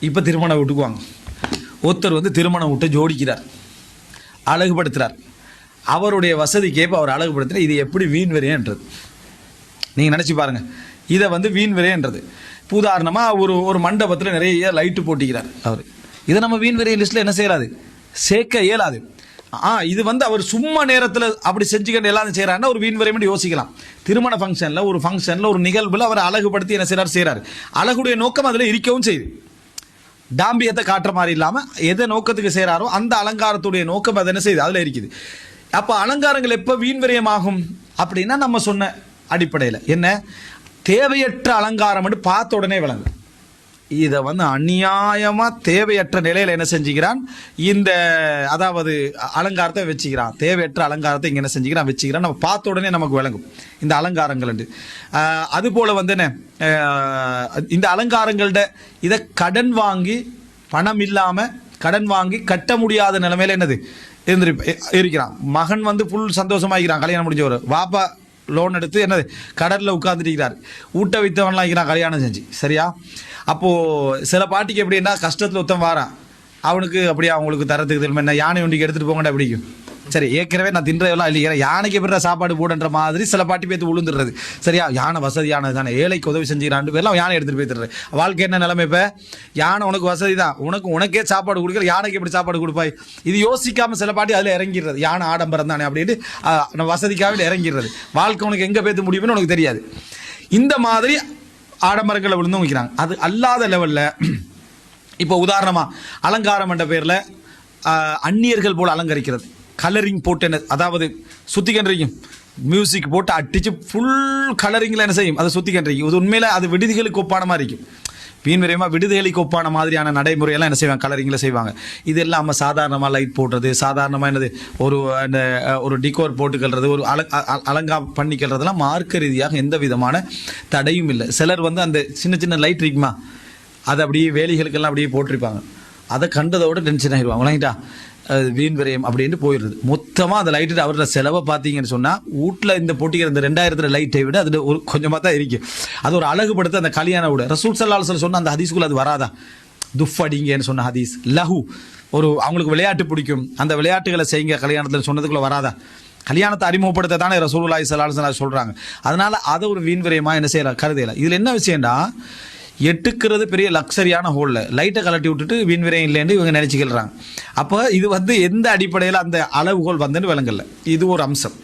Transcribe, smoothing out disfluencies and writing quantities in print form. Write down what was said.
இப்போ திருமண வீட்டுக்கு வாங்க. ஒருத்தர் வந்து திருமண வீட்டை ஜோடிக்கிறார், அழகுபடுத்துகிறார். அவருடைய வசதிக்கேற்ப அவர் அழகுபடுத்துகிற இது எப்படி வீண் விரயன்றது நீங்கள் நினச்சி பாருங்கள். இதை வந்து வீண் விரயன்றது. உதாரணமாக ஒரு மண்டபத்தில் நிறைய லைட்டு போட்டிக்கிறார் அவர். இதை நம்ம வீண் விரய லிஸ்ட்டில் என்ன செய்யலாது, சேர்க்க இயலாது. இது வந்து அவர் சும்மா நேரத்தில் அப்படி செஞ்சுக்கிட்டு எல்லாரும் செய்கிறாருன்னா ஒரு வீண் விரயம் யோசிக்கலாம். திருமண ஃபங்க்ஷனில் ஒரு நிகழ்வில் அவர் அழகுபடுத்தி என்ன செய்கிறார். அழகுடைய நோக்கம் அதில் இருக்கவும் செய்யுது. டாம்பியத்தை காட்டுற மாதிரி இல்லாமல் எதை நோக்கத்துக்கு செய்கிறாரோ அந்த அலங்காரத்துடைய நோக்கம் அது என்ன செய்யுது, அதில் இருக்குது. அப்போ அலங்காரங்கள் எப்போ வீண் விரயமாகும் அப்படின்னா நம்ம சொன்ன அடிப்படையில் என்ன, தேவையற்ற அலங்காரம் பார்த்த உடனே விளங்கும். இதை வந்து அநியாயமாக தேவையற்ற நிலையில் என்ன செஞ்சுக்கிறான், இந்த அதாவது அலங்காரத்தை வச்சுக்கிறான். தேவையற்ற அலங்காரத்தை இங்கே என்ன செஞ்சுக்கிறான், வச்சுக்கிறான். நம்ம பார்த்த உடனே நமக்கு விளங்கும் இந்த அலங்காரங்கள். அதுபோல் வந்து என்ன, இந்த அலங்காரங்கள்ட இதை கடன் வாங்கி பணம் இல்லாமல் கடன் வாங்கி கட்ட முடியாத நிலைமையில் என்னது இருக்கிறான். மகன் வந்து ஃபுல் சந்தோஷமாகிறான், கல்யாணம் முடிஞ்ச ஒரு வாப்பா லோன் எடுத்து என்னது கடலில் உட்காந்துருக்கிறார். ஊட்ட வித்தவன்லாம் இருக்கிறான் கல்யாணம் செஞ்சு, சரியா? அப்போது சில பாட்டிக்கு எப்படின்னா கஷ்டத்தில் ஒருத்தன் வாரான், அவனுக்கு அப்படியே அவங்களுக்கு தரத்துக்கு தெரியுமா, என்ன யானை ஒன்றிக்கு எடுத்துகிட்டு போங்கடா பிடிக்கும். சரி, ஏற்கனவே நான் தின்றதெல்லாம் இல்லையா, யானைக்கு எப்படி சாப்பாடு போடுன்ற மாதிரி சில பாட்டி பேத்து விழுந்துடுறது, சரியா? யானை வசதியானது தானே, ஏழைக்கு உதவி செஞ்சுக்கிறான் பேர்லாம் யானை எடுத்துகிட்டு போய் தர்றது. வாழ்க்கை என்ன நிலைமை? இப்போ யானை உனக்கு வசதி தான், உனக்கே சாப்பாடு கொடுக்குற, யானைக்கு எப்படி சாப்பாடு கொடுப்பாய்? இது யோசிக்காமல் சில பாட்டி அதில் இறங்கிடுறது. யானை ஆடம்பரம் தானே அப்படின்ட்டு வசதிக்காக இறங்கிடுறது. வாழ்க்கை உனக்கு எங்கே பேத்து முடியும்னு உனக்கு தெரியாது. இந்த மாதிரி ஆடம்பரங்களை விழுந்து வைக்கிறாங்க. அது அல்லாத லெவலில் இப்போ உதாரணமாக அலங்காரம் என்ற பேரில் அந்நியர்கள் போல் அலங்கரிக்கிறது, கலரிங் போட்டு என்ன, அதாவது சுத்திகன்றிக்கும் மியூசிக் போட்டு அடித்து ஃபுல் கலரிங்கில் என்ன செய்யும், அதை சுத்திகன்றிக்கும். இது உண்மையில் அது விடுதிகளுக்கு ஒப்பான மாதிரி இருக்கும். வீண் விரயமாக விடுதிகளுக்கு ஒப்பான மாதிரியான நடைமுறையெல்லாம் என்ன செய்வாங்க, கலரிங்கில் செய்வாங்க. இது இல்லாமல் சாதாரணமாக லைட் போடுறது, சாதாரணமாக என்னது ஒரு டிகோர் போட்டுக்கிறது, ஒரு அலங்கா பண்ணிக்கிறதுலாம் மார்க்க ரீதியாக எந்த விதமான தடையும் இல்லை. சிலர் வந்து அந்த சின்ன சின்ன லைட் இருக்குமா, அதை அப்படியே வேலிகளுக்கெல்லாம் அப்படியே போட்டிருப்பாங்க. அதை கண்டதோட டென்ஷன் ஆகிடுவாங்க, வாங்கிட்டா வீண் விரயம் அப்படின்ட்டு போயிடுறது. மொத்தமாக அந்த லைட்டு அவரோட செலவை பார்த்தீங்கன்னு சொன்னால் வீட்டில் இந்த போட்டிக்கிற இந்த 2000 லைட்டை விட அது ஒரு கொஞ்சமாக தான் இருக்குது. அது ஒரு அழகுபடுத்த அந்த கல்யாண விட ரசூல் ஸல்லல்லாஹு அலைஹி வஸல்லம் சொன்ன அந்த ஹதீஸ்குள்ள அது வராதா? துஃப் அடிங்கன்னு சொன்ன ஹதீஸ், லஹு அவங்களுக்கு விளையாட்டு பிடிக்கும், அந்த விளையாட்டுகளை செய்யுங்க கல்யாணத்தில் சொன்னதுக்குள்ளே வராதா? கல்யாணத்தை அறிமுகப்படுத்த தானே ரசூலுல்லாஹி ஸல்லல்லாஹு அலைஹி வஸல்லம் சொல்கிறாங்க. அதனால் அதை ஒரு வீண் விரயமாக என்ன செய்யலாம், கருதையில. இதில் என்ன விஷயம்டா, எட்டுக்கிறது பெரிய லக்ஸரியான ஹோலில் லைட்டை கலட்டி விட்டுட்டு வீண் விரயம் இல்லைன்னு இவங்க நினச்சிக்கிறாங்க. அப்போ இது வந்து எந்த அடிப்படையில் அந்த அளவுகோல் வந்துன்னு விளங்கல. இது ஒரு அம்சம்.